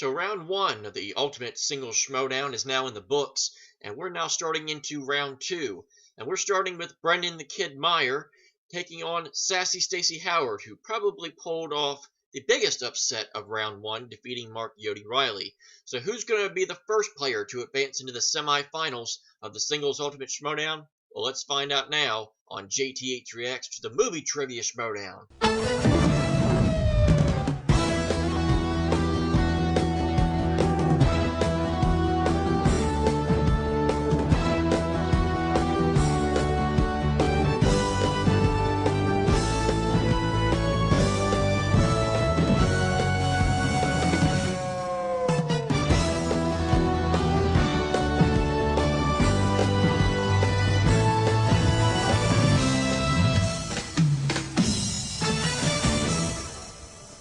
So round one of the Ultimate Single Schmoedown is now in the books, and we're now starting into round two. And we're starting with Brendan the Kid Meyer taking on Sassy Stacy Howard, who probably pulled off the biggest upset of round one, defeating Mark Yodi Riley. So who's going to be the first player to advance into the semifinals of the Singles Ultimate Schmoedown? Well, let's find out now on JTH Reacts to the Movie Trivia Schmoedown.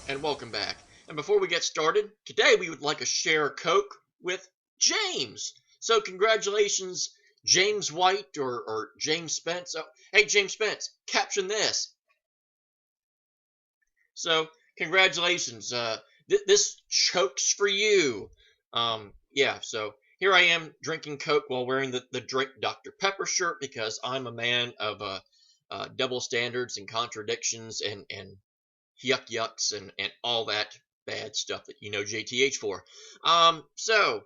And welcome back. And before we get started, today we would like to share a Coke with James. So congratulations, James White or James Spence. Oh, hey, James Spence, caption this. So congratulations. This Coke's for you. Yeah, so here I am drinking Coke while wearing the Drink Dr. Pepper shirt because I'm a man of double standards and contradictions and yucks and all that bad stuff that you know JTH for. So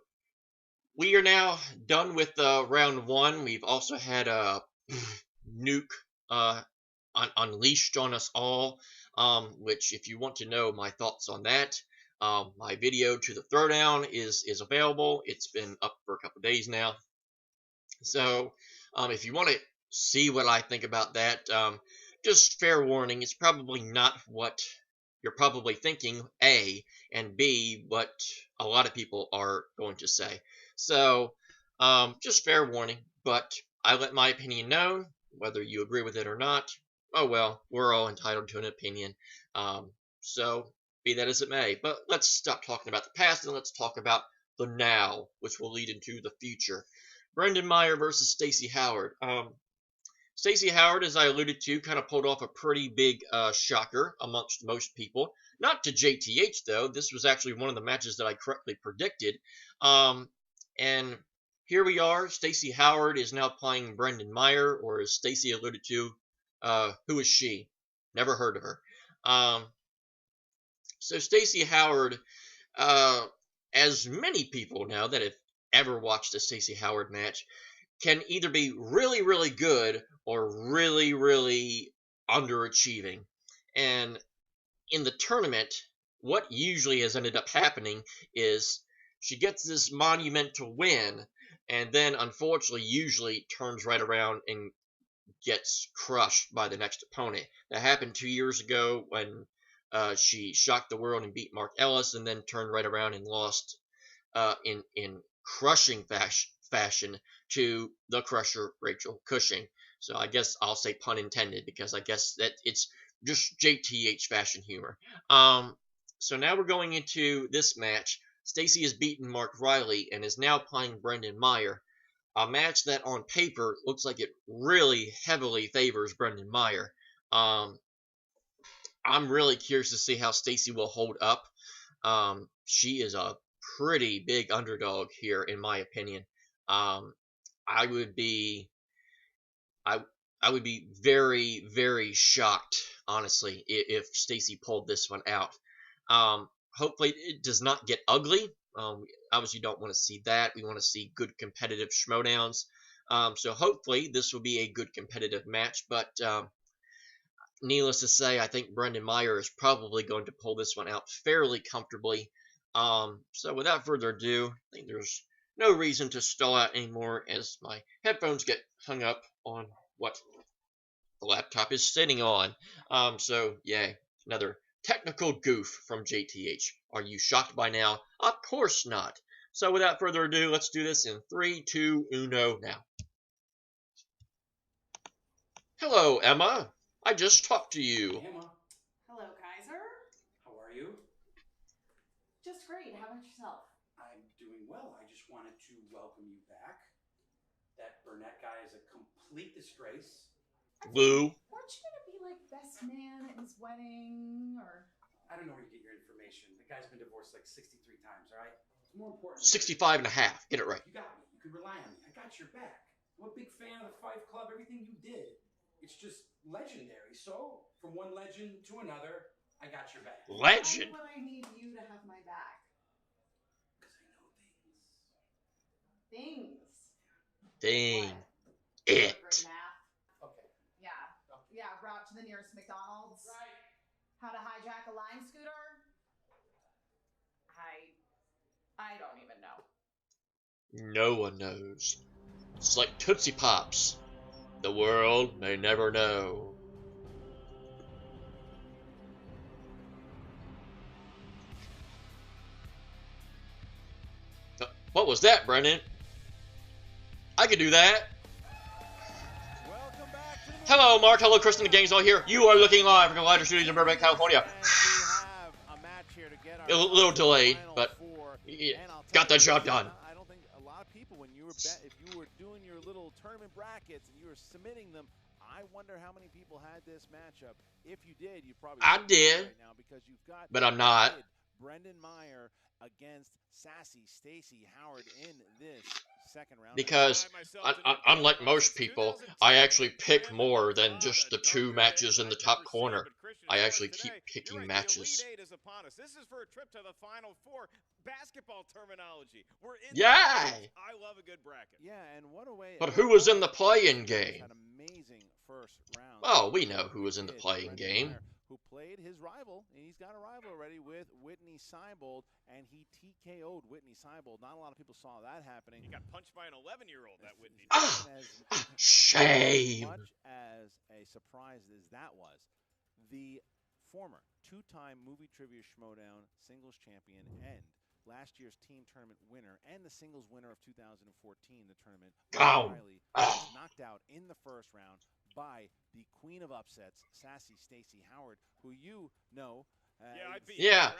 we are now done with round one. We've also had a nuke unleashed on us all, which if you want to know my thoughts on that, my video to the throwdown is available. It's been up for a couple days now. So if you want to see what I think about that, just fair warning, it's probably not what you're probably thinking, A, and B, what a lot of people are going to say. So, just fair warning, but I let my opinion known, whether you agree with it or not. Oh well, we're all entitled to an opinion. So, be that as it may. But let's stop talking about the past and let's talk about the now, which will lead into the future. Brendan Meyer versus Stacy Howard. Stacy Howard, as I alluded to, kind of pulled off a pretty big shocker amongst most people. Not to JTH, though. This was actually one of the matches that I correctly predicted. And here we are. Stacy Howard is now playing Brendan Meyer, or as Stacy alluded to, who is she? Never heard of her. So Stacy Howard, as many people know that have ever watched a Stacy Howard match, can either be really, really good or really, really underachieving. And in the tournament, what usually has ended up happening is she gets this monumental win, and then unfortunately usually turns right around and gets crushed by the next opponent. That happened 2 years ago when she shocked the world and beat Mark Ellis, and then turned right around and lost in crushing fashion to the Crusher, Rachel Cushing. So I guess I'll say pun intended because I guess that it's just JTH fashion humor. So now we're going into this match. Stacy has beaten Mark Riley and is now playing Brendan Meyer. A match that on paper looks like it really heavily favors Brendan Meyer. I'm really curious to see how Stacy will hold up. She is a pretty big underdog here, in my opinion. I would be very, very shocked, honestly, if Stacy pulled this one out. Hopefully it does not get ugly. Obviously don't want to see that. We want to see good competitive Schmoedowns. So hopefully this will be a good competitive match, but needless to say, I think Brendan Meyer is probably going to pull this one out fairly comfortably. So without further ado, I think there's no reason to stall out anymore as my headphones get hung up on what the laptop is sitting on. So yeah, another technical goof from JTH. Are you shocked by now? Of course not. So without further ado, let's do this in 3, 2, 1, now. Hello, Emma. I just talked to you. Hey, Emma. Hello, Kaiser. How are you? Just great. How about yourself? I'm doing well. I just wanted to welcome you back. That Burnett guy is a complete disgrace. Lou. Weren't you going to be like best man at his wedding or? I don't know where you get your information. The guy's been divorced divorced like 63 times, all right? It's more important. 65 and a half. Get it right. You got me. You can rely on me. I got your back. I'm a big fan of the Fight Club. Everything you did, it's just legendary. So, from one legend to another, I got your back. Legend? Why would I need you to have my back? Because I know things. Things. Dang. What? It. Great math. Okay. Yeah. Yeah, route to the nearest McDonald's. Right. How to hijack a Lime scooter? I don't even know. No one knows. It's like Tootsie Pops. The world may never know. What was that, Brennan? I could do that. Hello, Mark. Hello, Kristen. The gang's all here. You are looking live from the Lighter Studios in Burbank, California. A little delayed, but yeah, got the job done. I don't think a lot of people, when you were if you were doing your little tournament brackets and you were submitting them, I wonder how many people had this matchup. If you did, you probably I did, right now because you've got but I'm not. Brendan Meyer against Sassy Stacy Howard in this second round. Because unlike most people, I actually pick more than just the 2 matches in the top corner. I actually keep picking matches. This is for a trip to the Final Four. Basketball terminology. We're in. Yay! I love a good bracket. Yeah, and what a way. But who was in the play-in game? Had amazing first round. Oh, we know who was in the play-in game. Who played his rival, and he's got a rival already with Whitney Seibold, and he TKO'd Whitney Seibold. Not a lot of people saw that happening. He got punched by an 11-year-old, that Whitney. Ah, shame. As much as a surprise as that was, the former 2-time movie trivia Schmoedown singles champion and last year's team tournament winner and the singles winner of 2014, the tournament, Riley, was knocked out in the first round by the queen of upsets, Sassy Stacy Howard, who you know. Yeah,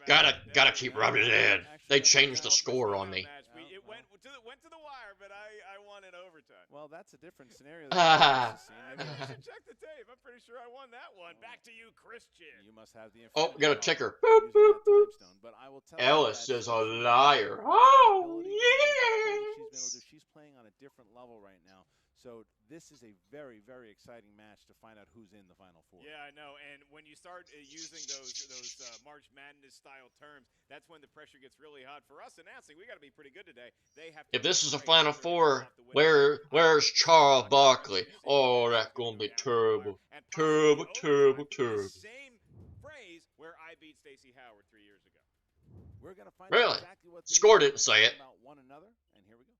gotta keep rubbing it in. They changed the score on me. It went to the wire, but I won in overtime. Well, that's a different scenario. Ah. Maybe I should check the tape. I'm pretty sure I won that one. Back to you, Christian. You must have the. Oh, got a ticker. Boop, boop, boop. But I will tell Ellis you is a liar. Oh, yeah. She's playing on a different level right now. So this is a very, very exciting match to find out who's in the Final Four. Yeah, I know. And when you start using those March Madness style terms, that's when the pressure gets really hot for us announcing. We got to be pretty good today. They have. If this is a Final Four, where's Charles Barkley? Oh, that's gonna be terrible, terrible, terrible, terrible. Same phrase where I beat Stacy Howard 3 years ago. We're gonna find Really? out exactly what Score didn't say it. About one another, and here we go.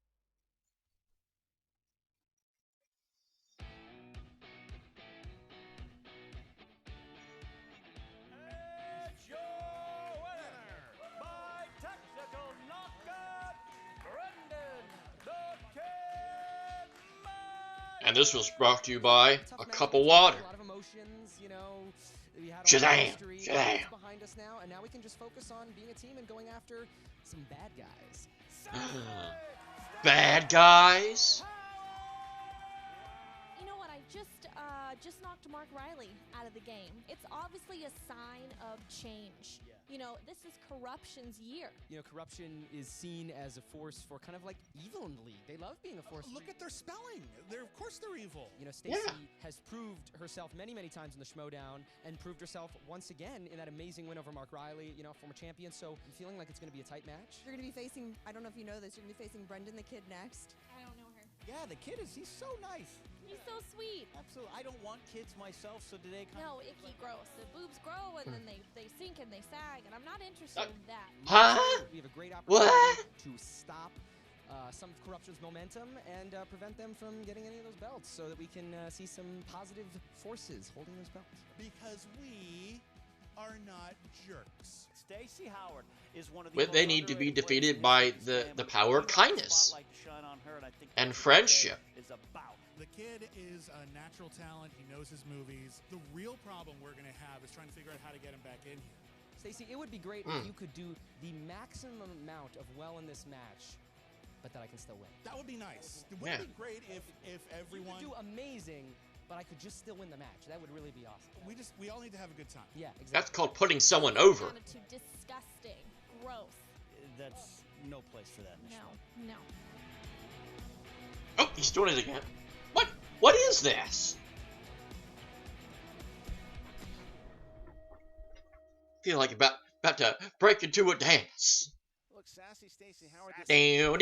And this was brought to you by a cup of water. A lot of emotions, you know. We had Shazam! history Shazam! behind us now, and now we can just focus on being a team and going after some bad guys. Bad guys? You know what? I just knocked Mark Riley out of the game. It's obviously a sign of change. Yeah. You know, this is Korruption's year. You know, Korruption is seen as a force for kind of like evil in the league. They love being a force. Look at their spelling. Of course they're evil. You know, Stacy has proved herself many, many times in the Schmoedown and proved herself once again in that amazing win over Mark Riley, you know, former champion. So I'm feeling like it's going to be a tight match. You're going to be facing, I don't know if you know this, you're going to be facing Brendan the Kid next. I don't know her. Yeah, the kid he's so nice. He's so sweet. Absolutely. I don't want kids myself, so do they kind No, icky, gross. The boobs grow and then they sink and they sag, and I'm not interested in that. Huh? We have a great opportunity What? to stop some of Korruption's momentum and prevent them from getting any of those belts so that we can see some positive forces holding those belts. Because we are not jerks. Stacy Howard is one of the They need to be defeated by the power of kindness and friendship. The kid is a natural talent. He knows his movies. The real problem we're going to have is trying to figure out how to get him back in here. Stacy, it would be great if you could do the maximum amount of well in this match, but that I can still win. That would be nice. It would be great if everyone... You could do amazing, but I could just still win the match. That would really be awesome. We all need to have a good time. Yeah, exactly. That's called putting someone over. Down to disgusting. That's no place for that in the show. No. Oh, he's doing it again. What is this? Feel like about to break into a dance. Look, Sassy Stacy Howard. Damn. 5-6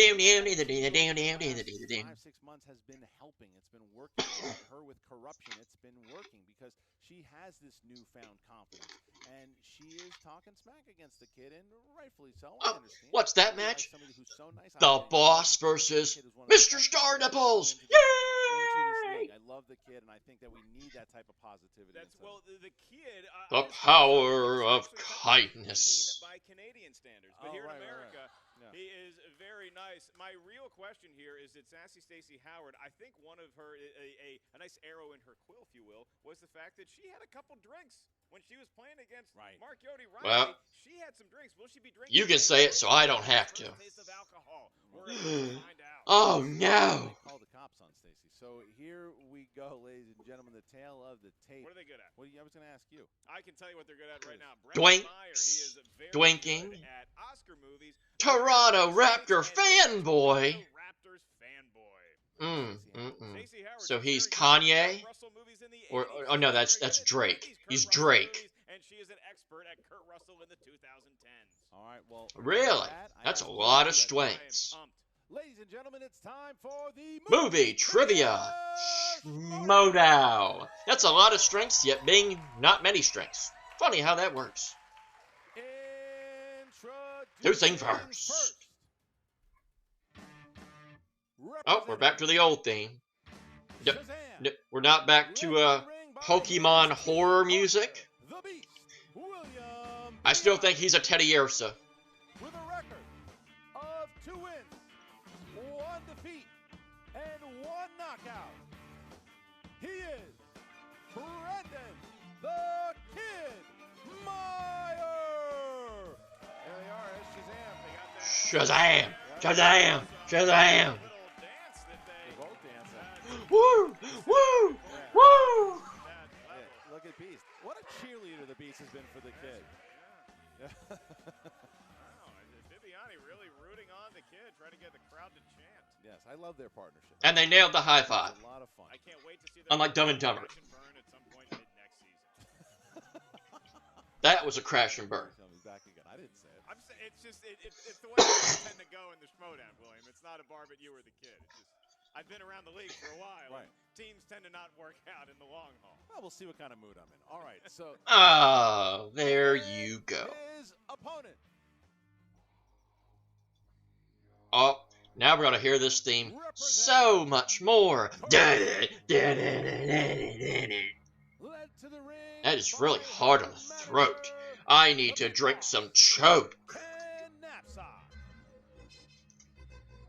months has been helping. It's been working. Her with Korruption, it's been working because she has this newfound confidence, and she is talking smack against the kid, and rightfully so. I understand. What's that match? Somebody who's so nice. The Boss versus Mr. Star Nipples. Yay! I love the kid, and I think that we need that type of positivity. That's well, the kid. The power of kindness. By Canadian standards, but here in America, he is very nice. My real question here is that Sassy Stacy Howard, I think one of her a nice arrow in her quill, if you will, was the fact that she had a couple drinks when she was playing against Mark Yodi Riley. Well, she had some drinks. Will she be drinking? You can say it, so I don't have to. Taste of alcohol. We're gonna find out. Oh no! Call the cops on Stacy. So here we go, ladies and gentlemen. The tale of the tape. What are they good at? I was going to ask you. I can tell you what they're good at right now. Doink. Meyer, he is very Doinking. good at Oscar movies. Toronto Raptor fanboy. Raptors fanboy. Stacey Howard, So he's very good Kanye? at Russell movies in the Or 80s. oh no, that's Very good at Drake. 50s He's Kurt Russell Drake. movies, and she is an expert at Kurt Russell in the 2010s. All right, well. Really? That's a lot of strengths. I am pumped. Ladies and gentlemen, it's time for the Movie trivia. Schmoedown. That's a lot of strengths, yet being not many strengths. Funny how that works. Who sing first? Oh, we're back to the old theme. We're not back to Pokemon horror music. I still think he's a Teddy Ursa. With a record of 2 wins, 1 defeat, and 1 knockout, he is Brendan the Kid Meyer. There they are, as Shazam! Shazam! Shazam! They're both dancing. Woo! Woo! Woo! Look at Beast. What a cheerleader the Beast has been for the kid. Wow, Bibiani really rooting on the kid, trying to get the crowd to chant. Yes, I love their partnership. And they nailed the high five. It's a lot of fun. I can't wait to see Unlike Dumb and Dumber. burn at some point mid-next season. That was a crash and burn. Tell me back again. I didn't say it. It's just it's the way things tend to go in the Schmoedown, William. It's not a bar, but you were the kid. It's just, I've been around the league for a while. Right. And teams tend to not work out in the long haul. Well, we'll see what kind of mood I'm in. All right, so. Oh, there you go. His opponent. Oh, now we're gonna hear this theme so much more. That is really hard on the throat. I need to drink some choke.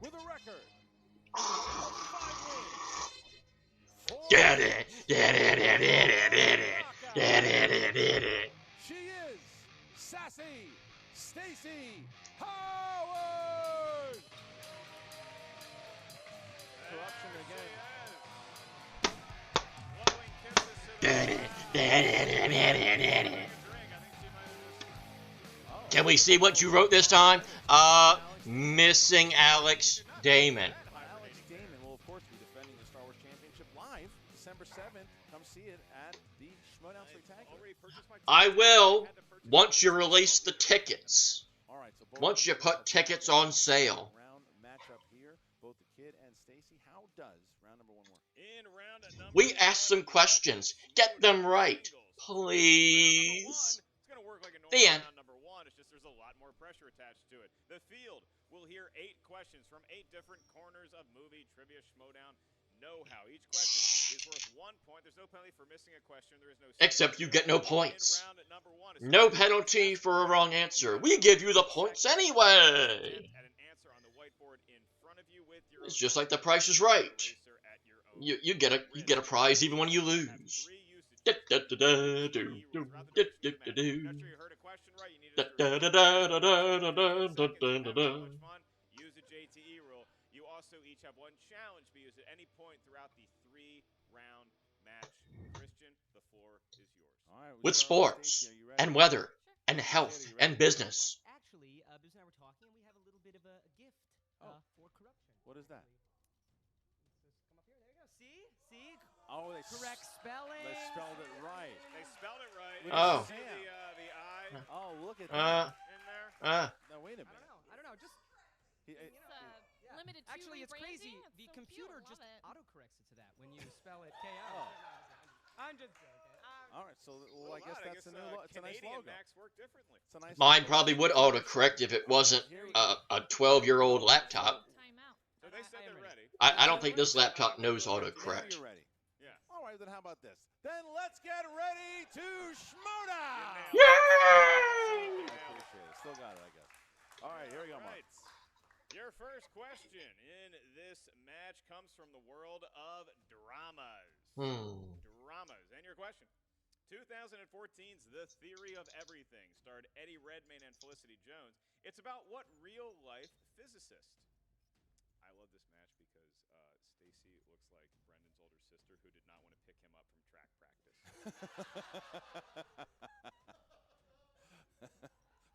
With a record. She is Sassy Stacy Howard. Korruption again. Can we see what you wrote this time? Missing Alex Damon. Alex Damon will, of course, be defending the Star Wars Championship live December 7th. Come see it at the Schmoedown Spectacular. I will, once you release the tickets. All right, so Once you put tickets on sale. Round matchup here, both the kid and Stacy. How does round number 1 work? In round number We asked some questions. Get them right, please. It's going to work like a normal The end. round number 1. It's just there's a lot more pressure attached to it. The field will hear 8 questions from 8 different corners of movie trivia Schmoedown know-how. Each question is worth 1 point. There's no penalty for missing a question. There is no Except you get no points. In round number 1, No penalty for a wrong answer. We give you the points anyway. at an answer on the whiteboard in front of you with your It's just like The Price is Right. eraser at your own You get a prize even when you lose. Da-da-da-da-do, do-do-do-do-do. Not sure you heard a question right. You needed to Da-da-da-da-da-da-da-da-da-da. use the JTE rule. You also each have 1 challenge to be used at any point throughout the 3-round match. Christian, the floor is yours. All right, With sports and weather and health and business. Actually, Biz and I were talking, and we have a What is that? Come up here. There you go. See? Oh, Correct spelling. They spelled it right. They spelled it right. Oh. See the I Oh, look at that. in there. Now wait a minute. I don't know. Just Limited to actually, it's crazy. rebranding. The It's so computer cute. just Love it. autocorrects it to that when you spell it KO. Oh. I'm just joking. All right, so I guess that's a new. It's a nice Canadian logo. Macs work differently. It's a nice. Mine logo. probably would autocorrect if it wasn't a 12-year-old laptop. Timeout. So they said they're ready. I don't think this laptop knows Now autocorrect. you're ready. Yeah. All right, then how about this? Then let's get ready to Schmoedown. Yay! I appreciate it. Still got it, I guess. All right, here we go, Mark. Right. Your first question in this match comes from the world of dramas. Dramas. And your question. 2014's The Theory of Everything starred Eddie Redmayne and Felicity Jones. It's about what real-life physicist? I love this match because Stacy looks like Brendan's older sister who did not want to pick him up from track practice.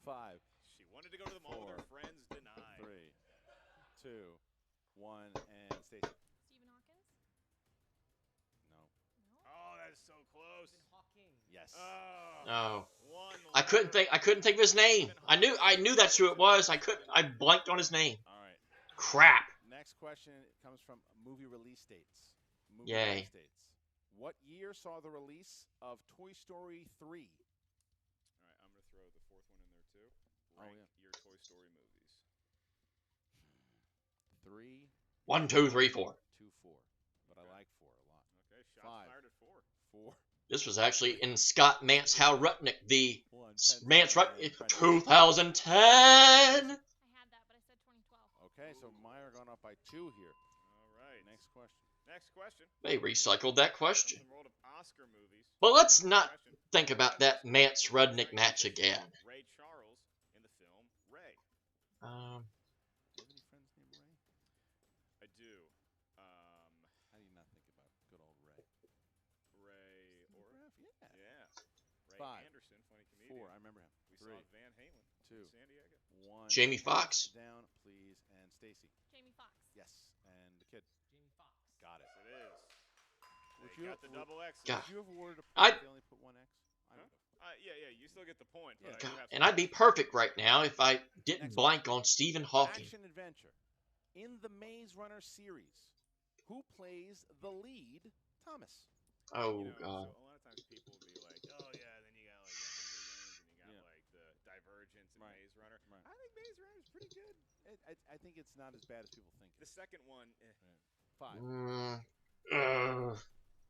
5. She wanted to go to the mall with her friends, denied. 3, 2, 1, and Stacy. Stephen Hawkins? No. Oh, that is so close. Yes. Oh. One I couldn't think of his name. I knew that's who it was. I blanked on his name. All right. Crap. Next question comes from movie release dates. Yay. Release dates. What year saw the release of Toy Story 3? All right, I'm going to throw the fourth one in there too. Rank your Toy Story movies. 3. 1, 2, 3, 4. 2, 4. But I like 4 a lot. Okay, shots 5. fired at 4. 4. This was actually in Scott Mance Hal Rudnick, the 1. Mance Rudnick 2010. I had that, but I said 2012. Okay, so Meyer gone up by 2 here. All right. Next question. Next question. They recycled that question. From the world of Oscar movies. But let's not Question. think about that Mance Rudnick match again. Ray Charles in the film Ray. Do you have any friends named Ray? I do. How do you not think about good old Ray? Ray or Yeah. Ray 5. Anderson, funny 4. comedian. I remember him. We 3. saw Van Halen 2. in San Diego. 1. Jamie Foxx. Down, please, and Stacy. Jamie Foxx. Yes, and the kid. Jamie Foxx. Got it. Yes, it is. Would They you got the double X. God. Would you have awarded a I- point if they only put 1 X? I don't know. Yeah, you still get the point. But Yeah. I do have And I'd be perfect right now if I didn't Next blank on Stephen Hawking. Action adventure. In the Maze Runner series, who plays the lead, Thomas? Oh, You know, God. So a lot of times people will be like, oh, yeah, then you got like the Hunger Games and you got like the Divergence and Right. Maze Runner. Right. I think Maze Runner is pretty good. I think it's not as bad as people think. The second one, 5.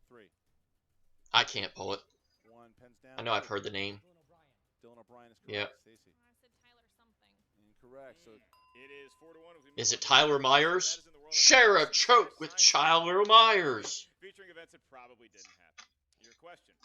3. I can't pull it. 1. Pens down. I know I've heard the name. Dylan O'Brien is correct. Yep. Stacy. I said Tyler something. Incorrect. So it is 4-1. Is it Tyler Myers? That is in the world of Share a science choke with fiction Tyler Myers. featuring events that probably didn't happen. Your question.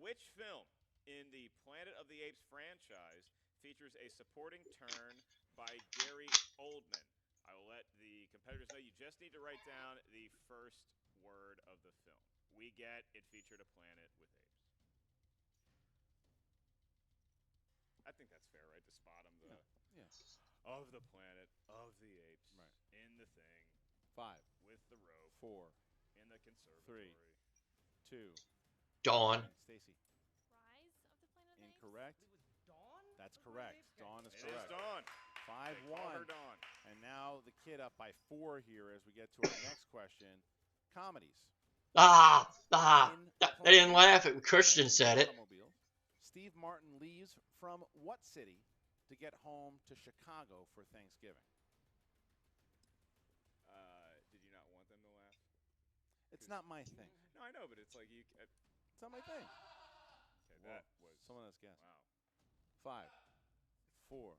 Which film in the Planet of the Apes franchise features a supporting turn by Gary Oldman? I will let the competitors know you just need to write down the first word of the film. We get it featured a planet with apes. I think that's fair, right? To spot them of the planet of the apes in the thing 5. with the rope 4. in the conservatory. 2. Dawn. Stacy. Rise of the Planet of the Apes? Incorrect. It was Dawn? That's correct. Dawn is It is correct. Dawn. 5-1. Dawn. And now the kid up by 4 here as we get to our next question. Comedies. They didn't laugh at when Christian said it. Steve Martin leaves from what city to get home to Chicago for Thanksgiving? Did you not want them to laugh? It's not my thing. No, I know, but it's like you. It's not my thing. Okay, that was Someone else guess. wow. 5, 4,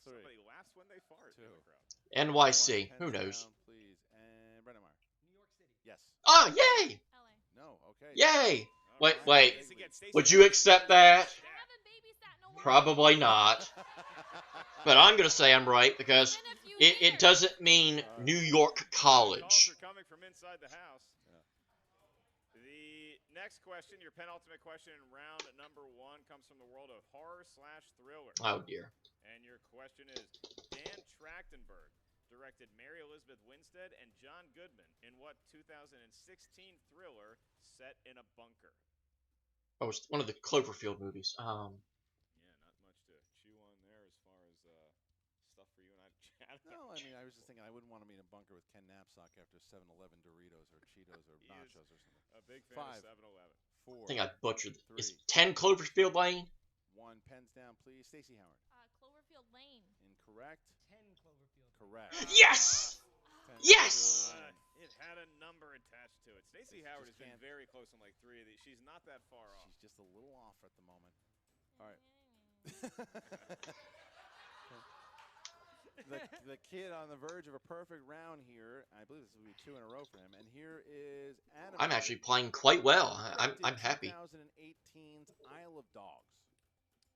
3, Somebody laughs when they fart 2. in the crowd. NYC. 1. Who Pens knows? down, please. And Brendan Meyer. New York City. Yes. Oh, yay! LA. No. Okay. Yay! All Wait, right. wait. Stacey gets- Stacey Would you gets- accept that? I haven't babysat in a while. Probably not. But I'm going to say I'm right because It's been a few it years. doesn't mean New York Calls College. are coming from inside the house. The next question, your penultimate question in round number 1, comes from the world of horror/thriller. Oh, dear. And your question is, Dan Trachtenberg directed Mary Elizabeth Winstead and John Goodman in what 2016 thriller set in a bunker? Oh, it's one of the Cloverfield movies. Yeah, not much to chew on there as far as stuff for you and I to chat about. No, I mean, I was just thinking I wouldn't want to be in a bunker with Ken Knapsack after 7-Eleven Doritos or Cheetos or nachos or something. A big fan of 7-Eleven. 4. I think I butchered. 3. It's 10 Cloverfield Lane. 1. Pens down, please. Stacy Howard. Cloverfield Lane. Incorrect. 10 Cloverfield. Correct. Yes! Yes! It had a number attached to it. Stacy Howard has been very close on like 3 of these. She's not that far off. She's just a little off at the moment. All right. the kid on the verge of a perfect round here. I believe this will be 2 in a row for him. And here is Adam. I'm actually playing quite well. I'm happy. 2018's Isle of Dogs.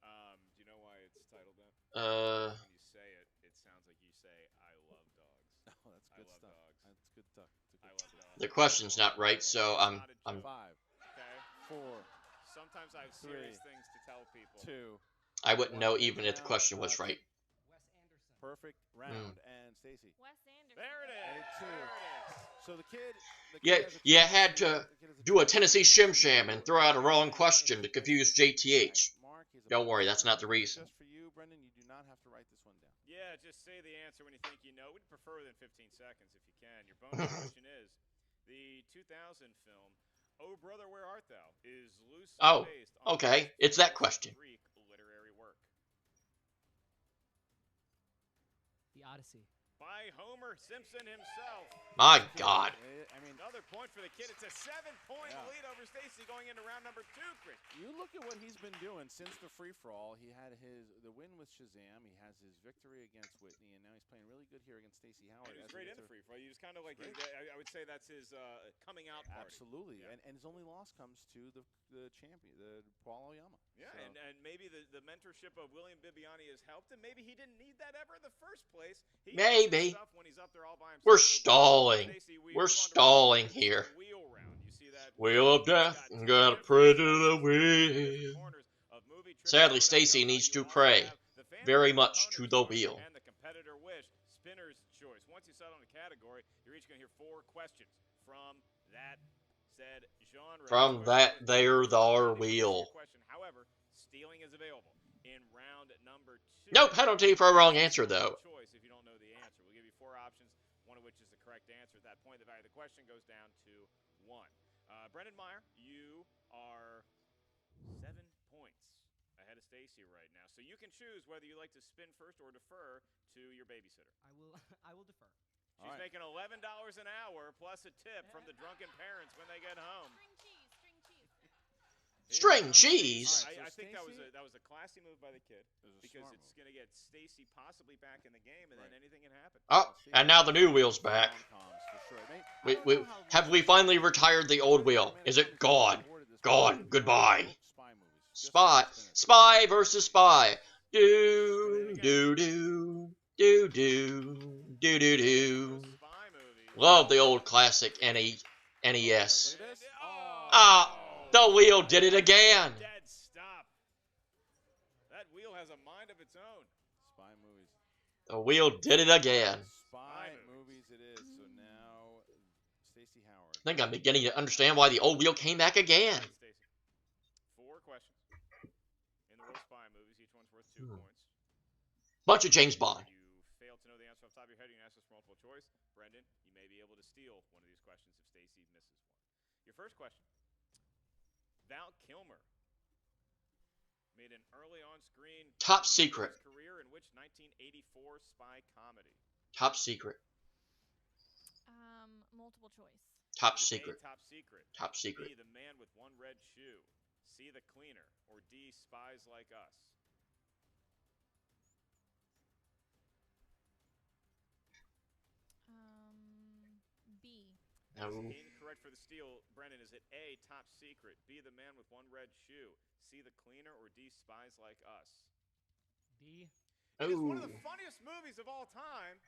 Do you know why it's titled that? Uh. When you say it, it sounds like you say, I love dogs. Oh, that's good stuff. Dogs. That's good stuff. I love dogs. The question's not right, so I'm 5. Okay. 4. Sometimes I have serious things to tell people. 2. I wouldn't know even if the question was right. Wes Anderson. Perfect round. And Stacy. Wes Anderson. There it is. 2. There it is. So the kid. Yeah, you had to do a Tennessee Shim Sham and throw out a wrong question to confuse JTH. Don't worry, that's not the reason. Just for you, Brendan, you do not have to write this one down. Yeah, just say the answer when you think you know. We'd prefer within 15 seconds if you can. Your bonus question is, the 2000 film, Oh Brother, Where Art Thou, is loosely based on okay, it's that question. Greek literary work. The Odyssey. By Homer Simpson himself. My God. I mean, Another point for the kid. It's a 7-point lead over Stacy going into round number 2, Chris. You look at what he's been doing since the free-for-all. He had the win with Shazam. He has his victory against Whitney, and now he's playing really good here against Stacy Howard. He was great in the free-for-all. He was kind of like, I would say that's his coming out party. Absolutely. Yeah. And his only loss comes to the champion, the Paul Oyama. Yeah, so. and maybe the mentorship of William Bibiani has helped him. Maybe he didn't need that ever in the first place. Maybe. When he's up there all by himself. We're stalling. We're stalling here. Wheel round. You see that? Wheel of death. Gotta pray to the wheel. Sadly, Stacy needs to pray very much to the wheel. And the competitor wish. Spinner's choice. Once you settle on a category, you're each going to hear 4 questions from that said genre. From that there wheel. However, stealing is available in round number 2. No penalty for a wrong answer, though. Choice if you don't know the answer. We'll give you 4 options, one of which is the correct answer. At that point, the value of the question goes down to 1. Brendan Meyer, you are 7 points ahead of Stacy right now. So you can choose whether you like to spin first or defer to your babysitter. I will defer. She's making $11 an hour plus a tip from the drunken parents when they get home. String cheese. I think that was a classy move by the kid because it's going to get Stacy possibly back in the game, and then anything can happen. Oh, and now the new wheel's back. Have we finally retired the old wheel? Is it gone? Gone. Goodbye. Spy versus spy. Do do do do do do do do. Love the old classic NES. The wheel did it again. Dead stop. That wheel has a mind of its own. Spy movies. The wheel did it again. Spy movies it is. So now, Stacy Howard. I think I'm beginning to understand why the old wheel came back again. Stacy, 4 questions in the world spy movies. Each one's worth 2 points. Bunch of James Bond. You fail to know the answer off the top of your head. You can ask us multiple choice. Brendan, you may be able to steal one of these questions if Stacy misses one. Your first question. Val Kilmer made an early on-screen Top Secret. career in which 1984 spy comedy? Top Secret. Multiple choice. Top Secret. A, Top Secret. Top Secret. B, The Man with One Red Shoe. C, The Cleaner. Or D, Spies Like Us. B. Incorrect for the steal, Brendan. Is it A, Top Secret, B, The Man with One Red Shoe, C, The Cleaner, or D, Spies Like Us? B. It is one of the funniest movies of all time.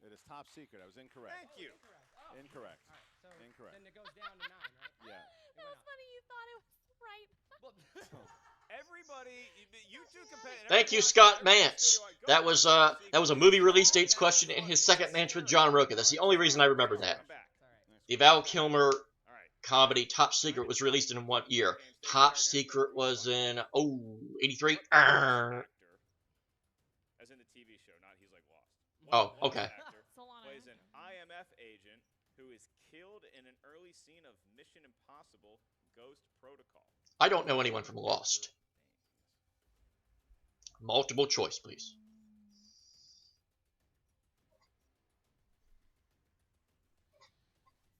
It is Top Secret. I was incorrect. Thank you. Incorrect. Incorrect. All right, so Incorrect. Then it goes down to 9, right? Yeah. That was funny. You thought it was right. Everybody, you two compare. Thank you, Scott Mance. That was a movie release dates question in his second match with John Roca. That's the only reason I remember that. The Val Kilmer comedy Top Secret was released in one year. Top Secret was in 83. As in the TV show, not He's Like Lost. Oh, okay. Plays an IMF agent who is killed in an early scene of Mission Impossible: Ghost Protocol. I don't know anyone from Lost. Multiple choice, please.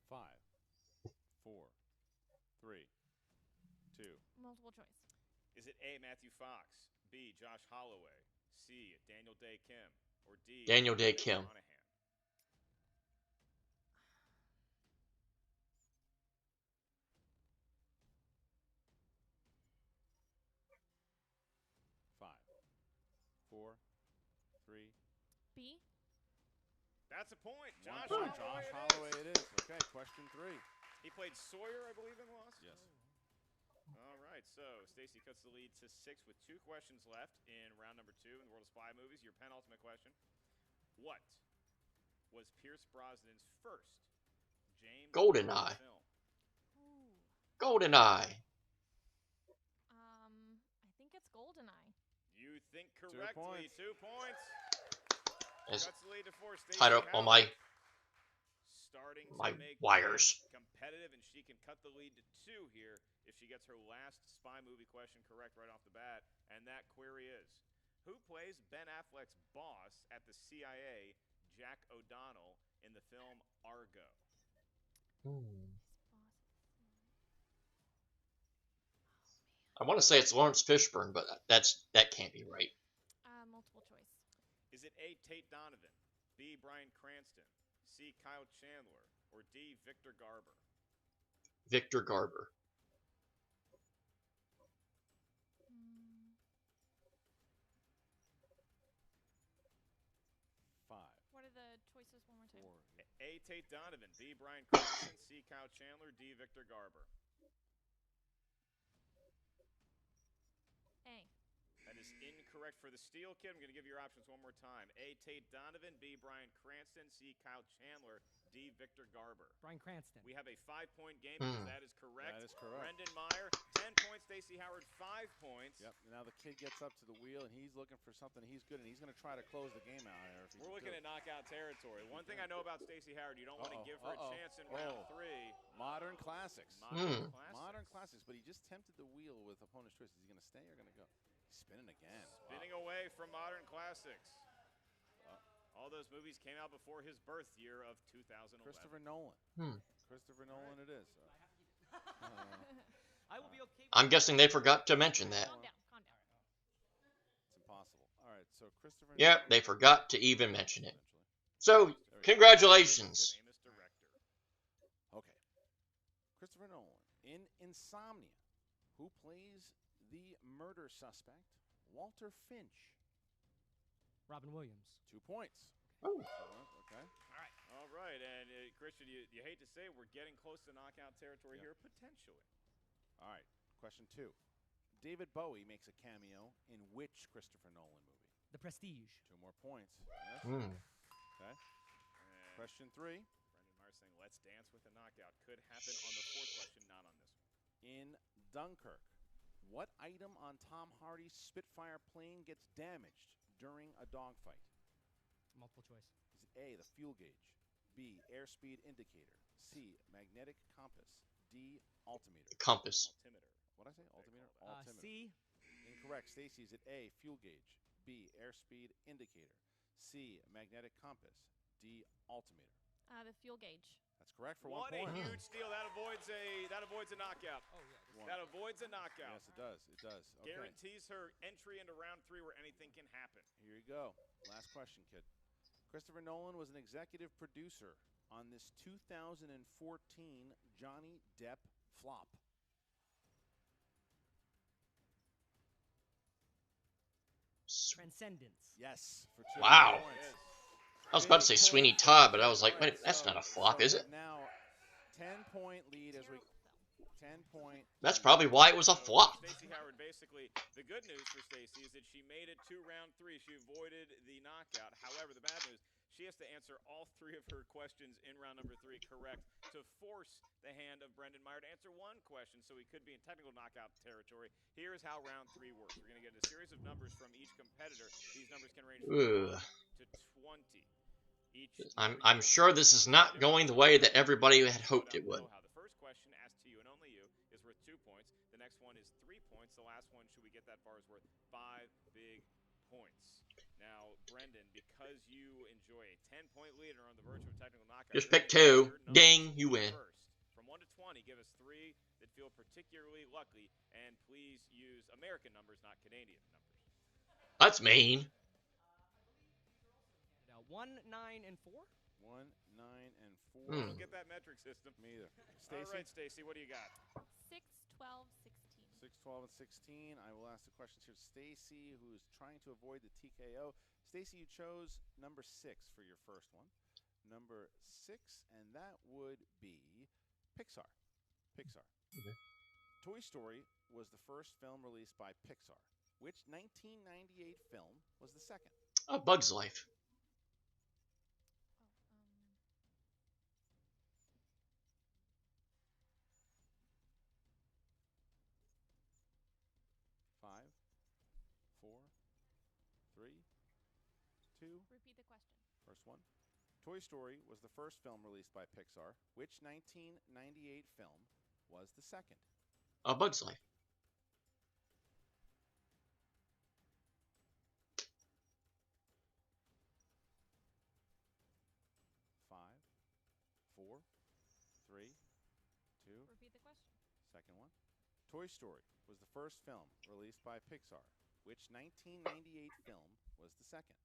Five, 4, 3, 2. Multiple choice. Is it A, Matthew Fox, B, Josh Holloway, C, Daniel Day Kim, or D, Daniel Day Kim? Monahan? B. That's a point. Josh Holloway it is. Okay, question 3. He played Sawyer, I believe, in Lost? Yes. All right, so Stacy cuts the lead to 6 with 2 questions left in round number 2 in the world of spy movies. Your penultimate question. What was Pierce Brosnan's first James GoldenEye. film? GoldenEye. I think it's GoldenEye. You think correctly. 2 points. As Cuts the lead to 4. Stacy tied up on my starting to my make wires. competitive, and she can cut the lead to 2 here if she gets her last spy movie question correct right off the bat. And that query is, who plays Ben Affleck's boss at the CIA, Jack O'Donnell, in the film Argo? I want to say it's Lawrence Fishburne, but that can't be right. Multiple choice. Is it A, Tate Donovan, B, Bryan Cranston, C, Kyle Chandler, or D, Victor Garber? Victor Garber. 5. What are the choices one more time? 4. A, Tate Donovan, B, Bryan Cranston, C, Kyle Chandler, D, Victor Garber. A. That is incorrect for the Steel Kid. I'm going to give you your options one more time. A, Tate Donovan, B, Bryan Cranston, C, Kyle Chandler, D, Victor Garber. Bryan Cranston. We have a 5-point game because that is correct. That is correct. Brendan Meyer, 10 points. Stacy Howard, 5 points. Yep. Now the kid gets up to the wheel, and he's looking for something he's good, and he's going to try to close the game out here. We're looking at knockout territory. One thing I know about Stacy Howard, you don't want to give her a chance in round 3. Modern classics. Modern classics, but he just tempted the wheel with opponent's choice. Is he going to stay or going to go? He's spinning again. Spinning away from modern classics. All those movies came out before his birth year of 2011. Christopher Nolan. Christopher Nolan it is. I will be okay. I'm guessing they forgot to mention that. Calm down. Calm down. It's impossible. All right, so Christopher Yep, Nolan. they forgot to even mention it. So, congratulations. Famous director. Okay. Christopher Nolan in Insomnia. Who plays the murder suspect, Walter Finch? Robin Williams. 2 points. Oh. Okay. All right, and Christian, you hate to say it, we're getting close to knockout territory here, potentially. All right, question 2. David Bowie makes a cameo in which Christopher Nolan movie? The Prestige. 2 more points. Yes. Okay. And Question 3. Brendan Meyer saying, let's dance with a knockout. Could happen on the 4th question, not on this one. In Dunkirk, what item on Tom Hardy's Spitfire plane gets damaged during a dogfight? Multiple choice. Is it A, the fuel gauge, B, airspeed indicator, C, magnetic compass, D, altimeter? Compass. Altimeter. What did I say? Altimeter? Altimeter. C. Incorrect. Stacy, is it A, fuel gauge, B, airspeed indicator, C, magnetic compass, D, altimeter? The fuel gauge. That's correct for What 1 point. a huge steal. That avoids a knockout. Oh, yeah. That avoids a knockout. Yes, it does. It does. Okay. Guarantees her entry into round 3 where anything can happen. Here you go. Last question, kid. Christopher Nolan was an executive producer on this 2014 Johnny Depp flop. Transcendence. Yes. For 2 Wow. points. I was about to say Sweeney Todd, but I was like, wait, that's not a flop, is it? Now, 10-point lead as we 10-point. That's probably why it was a flop. Stacy Howard, basically, the good news for Stacy is that she made it to round 3. She avoided the knockout. However, the bad news, she has to answer all 3 of her questions in round number 3 correct to force the hand of Brendan Meyer to answer 1 question, so he could be in technical knockout territory. Here is how round 3 works. We're going to get a series of numbers from each competitor. These numbers can range from 1 to 20. I'm sure this is not going the way that everybody had hoped it would. The first question asked to you and only you is worth 2 points. The next one is 3 points. The last one, should we get that far, is worth 5 big points. Now, Brendan, because you enjoy a 10-point lead or on the verge of a technical knockout, Just pick 2. Ding, you win. First, from 1 to 20, give us 3 that feel particularly lucky, and please use American numbers, not Canadian numbers. That's mean. 1, 9, and 4. 1, 9, and 4. I don't get that metric system. Me either. All right, Stacy, what do you got? 6, 12, 16. 6, 12, and 16. I will ask the questions here to Stacy, who is trying to avoid the TKO. Stacy, you chose number 6 for your first one. Number 6, and that would be Pixar. Pixar. Okay. Toy Story was the first film released by Pixar. Which 1998 film was the second? A Bug's Life. 5, 4, 3, 2. Repeat the question. First one. Toy Story was the first film released by Pixar. Which 1998 film was the second? A Bug's Life. 5, 4, 3, 2. Repeat the question. Second one. Toy Story was the first film released by Pixar. Which 1998 film was the second?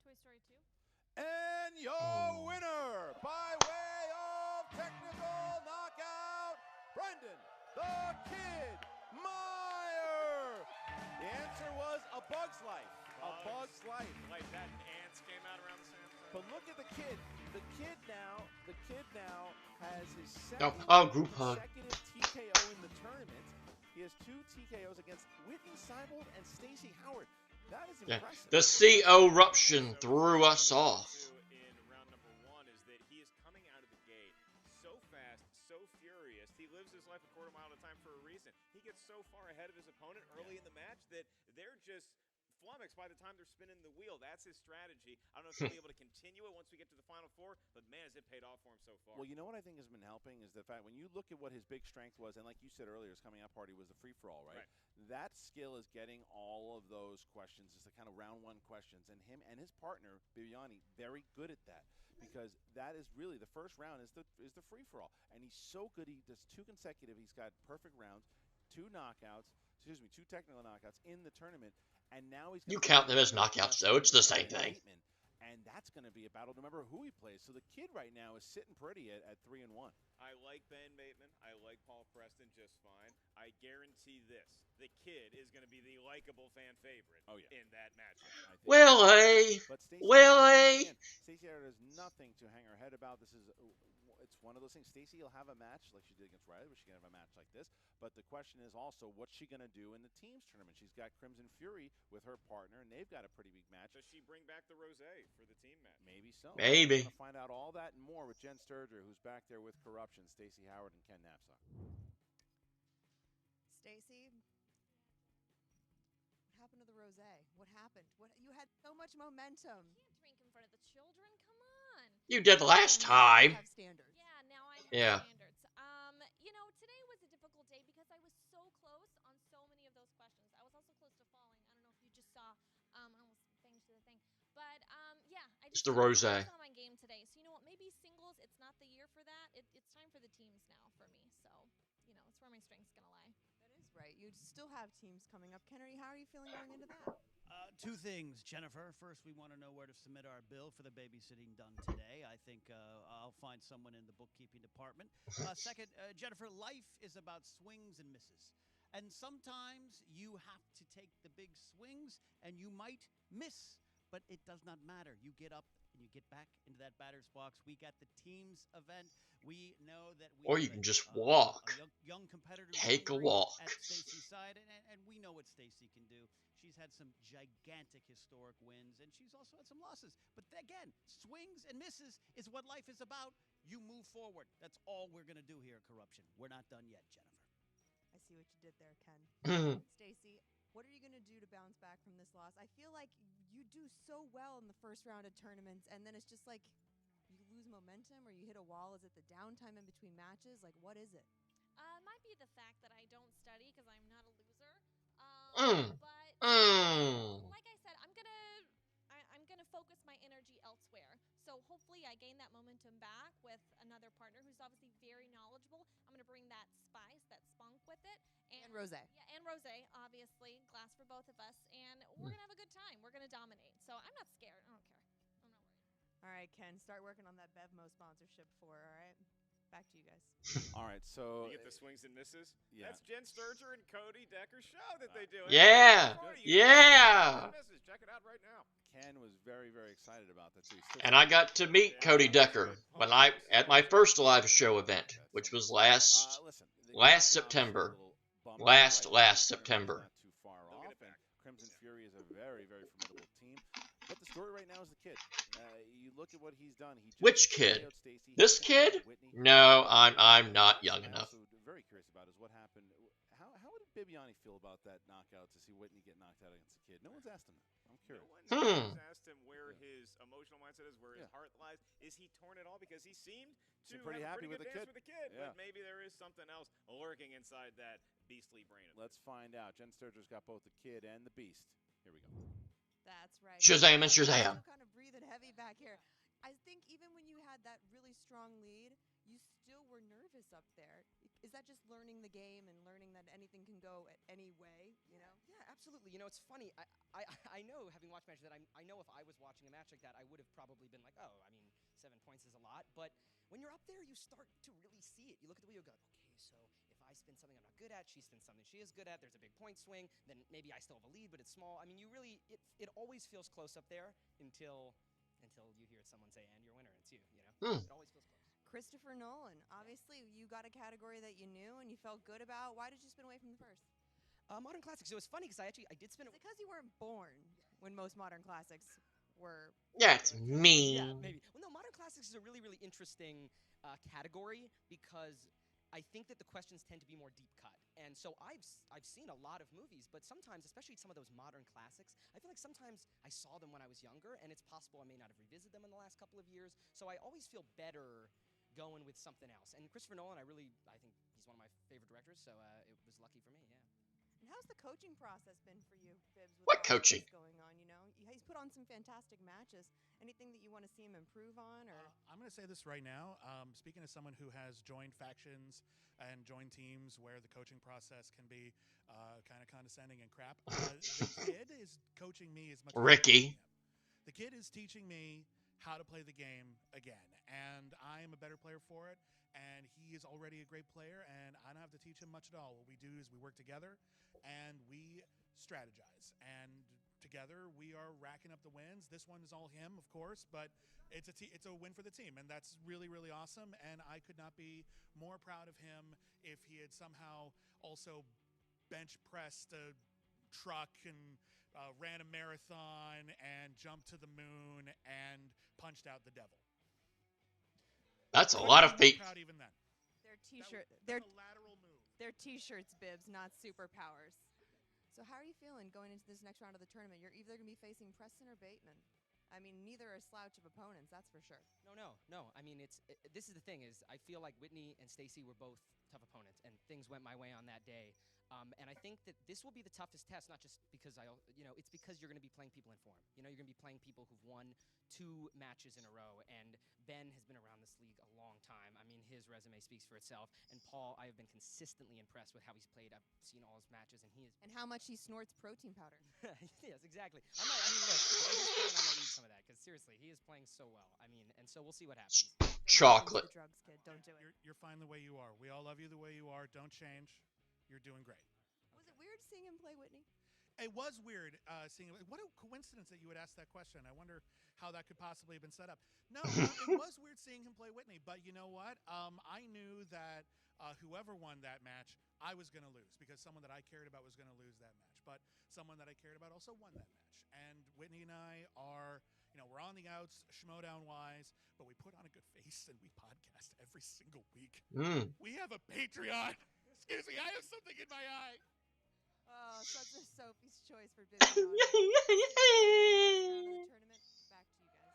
Toy Story 2. And your winner, by way of technical knockout, Brendan the Kid Meyer. The answer was A Bug's Life. A Bug's Life. Like that ants came out around the same time. But look at the kid. The kid now has his group hug. consecutive TKO in the tournament. He has 2 TKOs against Whitney Seibold and Stacy Howard. That is impressive. The Korruption threw us off. In round number 1 is that he is coming out of the gate so fast, so furious. He lives his life a quarter mile at a time for a reason. He gets so far ahead of his opponent early in the match that they're just flummoxed by the time they're spinning the wheel. That's his strategy. I don't know if he'll be able to continue it once we get to the Final 4, but man, has it paid off for him so far. Well, you know what I think has been helping is the fact when you look at what his big strength was, and like you said earlier, his coming out party was the free-for-all, right? That skill is getting all of those questions, it's the kind of round 1 questions, and him and his partner, Bibiani, very good at that. Because that is really the first round is the free-for-all. And he's so good, he does 2 consecutive, he's got perfect rounds, 2 knockouts, 2 technical knockouts in the tournament, and now he's You count them as knockouts, though. It's the same thing. And that's going to be a battle no matter who he plays. So the kid right now is sitting pretty at 3-1. I like Ben Bateman. I like Paul Preston just fine. I guarantee this. The kid is going to be the likable fan favorite in that matchup. Will he? Will he? Stacy Howard has nothing to hang her head about. This is it's one of those things. Stacy will have a match like she did against Riley, but she can have a match like this. But the question is also, what's she going to do in the teams tournament? She's got Crimson Fury with her partner, and they've got a pretty big match. Does she bring back the Rosé for the team match? Maybe so. Maybe. We're going to find out all that and more with Jen Sturger, who's back there with Korruption, Stacy Howard, and Ken Knapsack. Stacy, what happened to the rosé? What happened? You had so much momentum. You can't drink in front of the children. Come on. You did last time. Have standards. Yeah, now I have standards. You know, today was a difficult day because I was so close on so many of those questions. I was also close to falling. I don't know if you just saw. I almost banged to the thing. But yeah, I just It's the rosé. on my game today. So you know what? Maybe singles. It's not the year for that. It's time for the teams now for me. So you know, it's where my strength's gonna lie. That is right. You still have teams coming up. Kennedy, how are you feeling going into that? 2 things, Jennifer. First, we want to know where to submit our bill for the babysitting done today. I think I'll find someone in the bookkeeping department. Second, Jennifer, life is about swings and misses. And sometimes you have to take the big swings, and you might miss, but it does not matter. You get up and you get back into that batter's box. We got the teams event. We know that we Or you can just walk. Young competitor Take a walk. at Stacy's side, and we know what Stacy can do. She's had some gigantic historic wins, and she's also had some losses. But again, swings and misses is what life is about. You move forward. That's all we're going to do here at Korruption. We're not done yet, Jennifer. I see what you did there, Ken. Stacy, what are you going to do to bounce back from this loss? I feel like you do so well in the first round of tournaments, and then it's just like you lose momentum or you hit a wall. Is it the downtime in between matches? Like, what is it? It might be the fact that I don't study because I'm not a loser. But like I said, I'm gonna focus my energy elsewhere. So hopefully I gain that momentum back with another partner who's obviously very knowledgeable. I'm gonna bring that spice, that spunk with it, And rosé. Yeah, and rosé, obviously, glass for both of us, and we're gonna have a good time. We're gonna dominate. So I'm not scared. I don't care. I'm not worried. All right, Ken, start working on that Bevmo sponsorship for, all right? Back to you guys. All right, so You get the swings and misses? Yeah. That's Jen Sturger and Cody Decker's show that they do. Yeah. Yeah. Check it out right now. Ken was very, very excited about that too. And I got to meet Cody Decker at my first live show event, which was last September. Last September. Not too far off. And Crimson Fury is a very, very formidable team. But the story right now is the kid. You look at what he's done. He just Which kid? Stacy. This kid? No, I'm not young enough. I'm also very curious about is what happened. How did Bibiani feel about that knockout to see Whitney get knocked out against the kid? No one's asked him that. I'm curious. No one's asked him where his emotional mindset is, where his heart lies. Is he torn at all? Because he seemed to pretty have happy a pretty with good the dance with the kid. Yeah. But maybe there is something else lurking inside that beastly brain of his. Let's find out. Jen Sturger's got both the kid and the beast. Here we go. That's right. Shazam and Shazam. Kind of breathing heavy back here. I think even when you had that really strong lead, you still were nervous up there. Is that just learning the game and learning that anything can go any way, you know? Yeah, absolutely. You know, it's funny. I know, having watched matches, that I know if I was watching a match like that, I would have probably been like, oh, I mean, 7 points is a lot. But when you're up there, you start to really see it. You look at the wheel, you go, okay, so if I spin something I'm not good at, she spins something she is good at, there's a big point swing, then maybe I still have a lead, but it's small. I mean, you really, it always feels close up there until you hear someone say, and you're winner, and it's you, you know? It always feels close. Christopher Nolan, obviously you got a category that you knew and you felt good about. Why did you spin away from the first? Modern Classics. It was funny because I did spin it. It's because you weren't born when most Modern Classics were. That's mean. Yeah, maybe. Well, no, Modern Classics is a really, really interesting category because I think that the questions tend to be more deep cut. And so I've seen a lot of movies, but sometimes, especially some of those modern classics, I feel like sometimes I saw them when I was younger, and it's possible I may not have revisited them in the last couple of years. So I always feel better going with something else. And Christopher Nolan, I think he's one of my favorite directors, so it was lucky for me, yeah. And how's the coaching process been for you, Bibbs? With What all coaching? this going on, you know, he's put on some fantastic matches. Anything that you want to see him improve on, or? I'm going to say this right now. Speaking as someone who has joined factions and joined teams where the coaching process can be kind of condescending and crap, the kid is coaching me as much. Ricky. The kid is teaching me how to play the game again, and I am a better player for it. And he is already a great player, and I don't have to teach him much at all. What we do is we work together, and we strategize. And together, we are racking up the wins. This one is all him, of course, but it's a win for the team, and that's really, really awesome. And I could not be more proud of him if he had somehow also bench pressed a truck and ran a marathon and jumped to the moon and punched out the devil. That's a lot of feet. Even then. Their t-shirt, That's a lateral move. Their t-shirts, Bibbs, not superpowers. So how are you feeling going into this next round of the tournament? You're either going to be facing Preston or Bateman. I mean, neither are a slouch of opponents, that's for sure. No. I mean, this is the thing is I feel like Whitney and Stacy were both tough opponents, and things went my way on that day. And I think that this will be the toughest test, not just because it's because you're going to be playing people in form. You know, you're going to be playing people who've won 2 matches in a row, and Ben has been around this league a long time. I mean, his resume speaks for itself. And Paul, I have been consistently impressed with how he's played. I've seen all his matches, and he is. And how much he snorts protein powder. Yes, exactly. Look, I'm gonna need some of that because seriously, he is playing so well. I mean, and so we'll see what happens. Chocolate. The drugs, kid. Don't do it. You're fine the way you are. We all love you the way you are. Don't change. You're doing great. weird seeing him play Whitney? It was weird seeing it. What a coincidence that you would ask that question. I wonder how that could possibly have been set up. No, it was weird seeing him play Whitney, but you know what? I knew that whoever won that match, I was going to lose because someone that I cared about was going to lose that match. But someone that I cared about also won that match. And Whitney and I are, we're on the outs, Schmoedown-wise, but we put on a good face and we podcast every single week. We have a Patreon. Excuse me, I have something in my eye. Oh, such a Sophie's choice for Bibiani. Tournament. Back to you guys.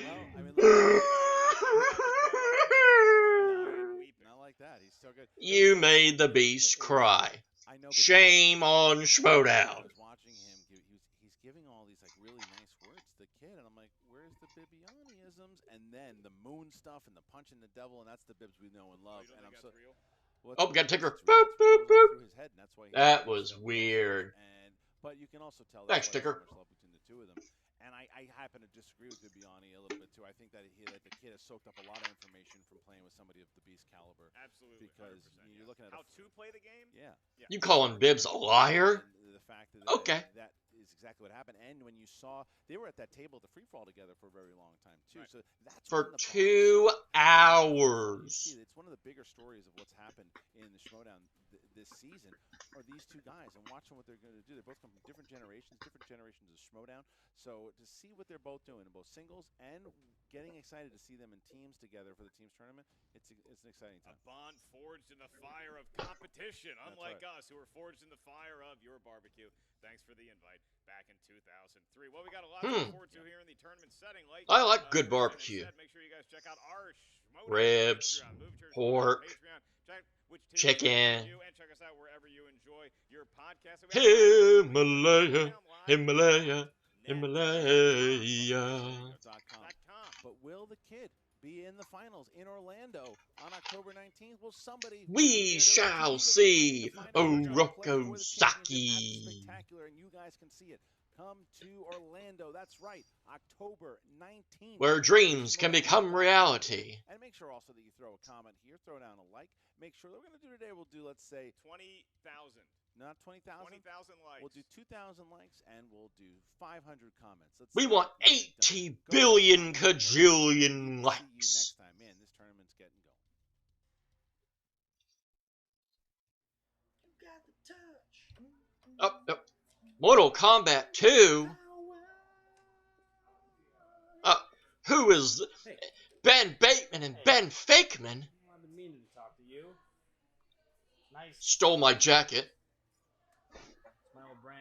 Well, I mean, not like that. He's so good. You made the beast cry. I know. Shame on Schmoedown. I was watching him. He's giving all these like really nice words to the kid, and I'm like, where's the Bibiani-isms? And then the moon stuff and the punching the devil, and that's the Bibs we know and love. And I'm so. Oh, we got to take her. Boop, boop, boop. That was weird. But you can also tell thanks, there's Ticker. so much love between the two of them. And I happen to disagree with Bibiani a little bit too. I think that the kid has soaked up a lot of information from playing with somebody of the beast caliber. Absolutely. Because you're looking at how to play the game. Yeah. You calling Bibbs a liar? The fact that okay. That is exactly what happened. And when you saw they were at that table at the free for all together for a very long time too. Right. So that's for 2 hours. See, it's one of the bigger stories of what's happened in the Schmoedown this season. Are these two guys and watching what they're going to do? They both come from different generations of Schmoedown. So to see what they're both doing in both singles and getting excited to see them in teams together for the teams tournament, it's an exciting time. A bond forged in the fire of competition, unlike us who were forged in the fire of your barbecue. Thanks for the invite back in 2003. Well, we got a lot to look forward to here in the tournament setting. I like good barbecue. Make sure you guys check out our ribs, pork, chicken. And check us out wherever you enjoy your podcast. Himalaya, Himalaya, Himalaya. But will the kid be in the finals in Orlando on October 19th? Will somebody? We shall see. Oroko Saki. Spectacular, and you guys can see it. Come to Orlando. That's right, October 19th. Where dreams can become reality. And make sure also that you throw a comment here, throw down a like. Make sure that we're going to do today. We'll do, let's say, 20,000. Not 20,000. 20,000 likes. We'll do 2,000 likes and we'll do 500 comments. We want 80 billion kajillion likes. Next time, man, this tournament's getting going. You got the touch. Oh. Mortal Kombat 2? Who is Ben Bateman and Ben Fakeman? I've been meaning to talk to you. Nice. Stole my jacket. It's my old brand.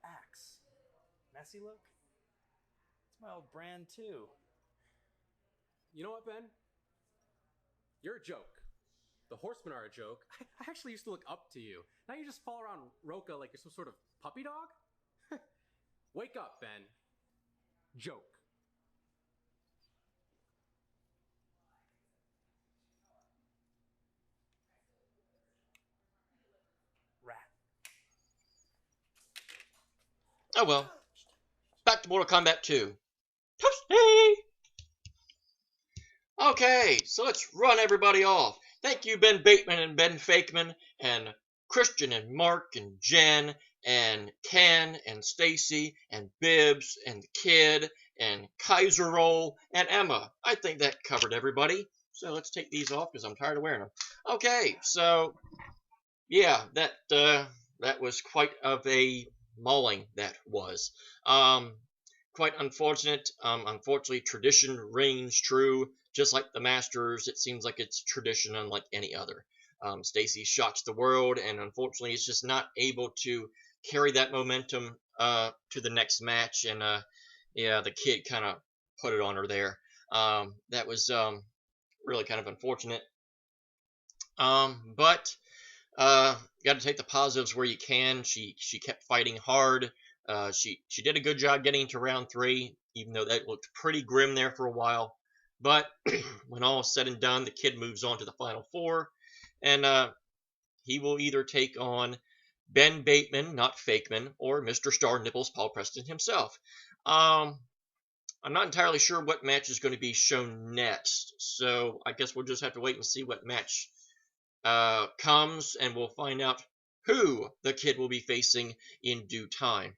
Axe. Messy look? It's my old brand too. You know what, Ben? You're a joke. The Horsemen are a joke. I actually used to look up to you. Now you just fall around Roka like you're some sort of puppy dog? Wake up, Ben. Joke. Rat. Oh well. Back to Mortal Kombat 2. Toasty! Okay, so let's run everybody off. Thank you, Ben Bateman and Ben Fakeman, and Christian and Mark and Jen and Ken and Stacy and Bibbs and the Kid and Kaiser Roll and Emma. I think that covered everybody. So let's take these off because I'm tired of wearing them. Okay, so yeah, that was quite of a mauling. That was quite unfortunate. Unfortunately, tradition reigns true. Just like the Masters, it seems like it's tradition unlike any other. Stacy shocks the world, and unfortunately, is just not able to carry that momentum to the next match. And yeah, the Kid kind of put it on her there. That was really kind of unfortunate. But got to take the positives where you can. She kept fighting hard. She did a good job getting to round 3, even though that looked pretty grim there for a while. But when all is said and done, the Kid moves on to the final 4, and he will either take on Ben Bateman, not Fakeman, or Mr. Star Nipples Paul Preston himself. I'm not entirely sure what match is going to be shown next, so I guess we'll just have to wait and see what match comes, and we'll find out who the kid will be facing in due time.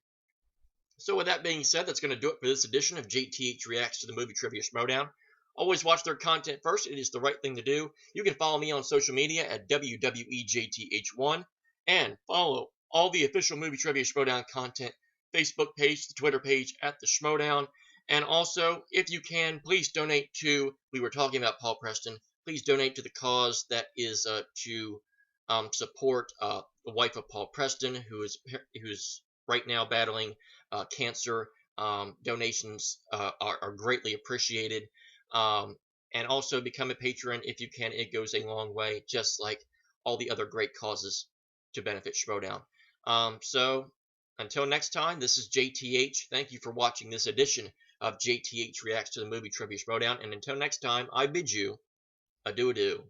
So with that being said, that's going to do it for this edition of JTH Reacts to the Movie Trivia Schmoedown. Always watch their content first. It is the right thing to do. You can follow me on social media at WWEJTH1 and follow all the official Movie Trivia Schmoedown content, Facebook page, the Twitter page at the Schmoedown. And also, if you can, please donate to, we were talking about Paul Preston, please donate to the cause that is to support the wife of Paul Preston, who's right now battling cancer. Donations are greatly appreciated. And also become a patron if you can. It goes a long way, just like all the other great causes to benefit Schmoedown. So until next time, this is JTH. Thank you for watching this edition of JTH Reacts to the Movie Trivia Schmoedown. And until next time, I bid you adieu-adieu.